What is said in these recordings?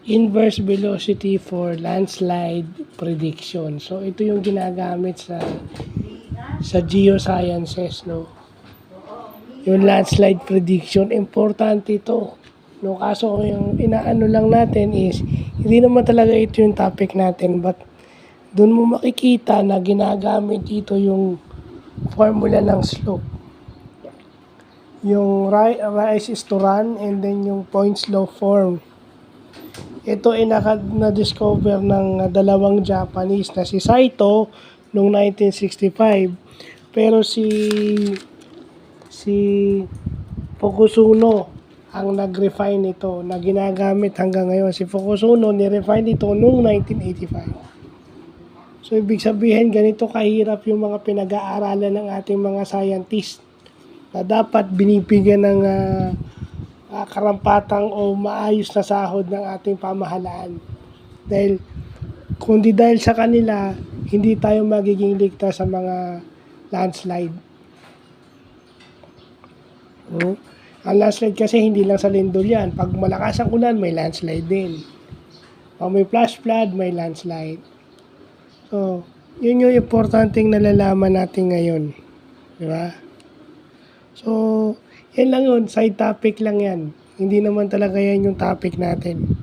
Inverse velocity for landslide prediction. So ito yung ginagamit sa geosciences, no. Yung landslide prediction, importante ito. No, kaso yung inaano lang natin is hindi naman talaga ito yung topic natin, but doon mo makikita na ginagamit dito yung formula ng slope. Yung rise is to run and then yung point slope form. Ito ay na-discover ng dalawang Japanese na si Saito noong 1965. Pero si Fukusuno ang nag-refine ito na ginagamit hanggang ngayon. Si Fukusuno ni-refine ito noong 1985. So ibig sabihin ganito kahirap yung mga pinag-aaralan ng ating mga scientist na dapat binibigyan ng karampatang o maayos na sahod ng ating pamahalaan. Dahil kundi dahil sa kanila, hindi tayo magiging ligtas sa mga landslide. Ang landslide kasi hindi lang sa lindol yan. Pag malakas ang ulan, may landslide din. Pag may flash flood, may landslide. So, yun yung importanteng nalalaman natin ngayon. Di ba? So, yan lang yun. Side topic lang yan. Hindi naman talaga yan yung topic natin.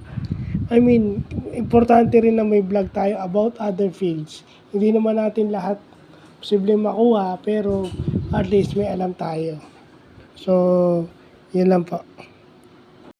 I mean, importante rin na may vlog tayo about other fields. Hindi naman natin lahat posibleng makuha, pero at least may alam tayo. So, yun lang po.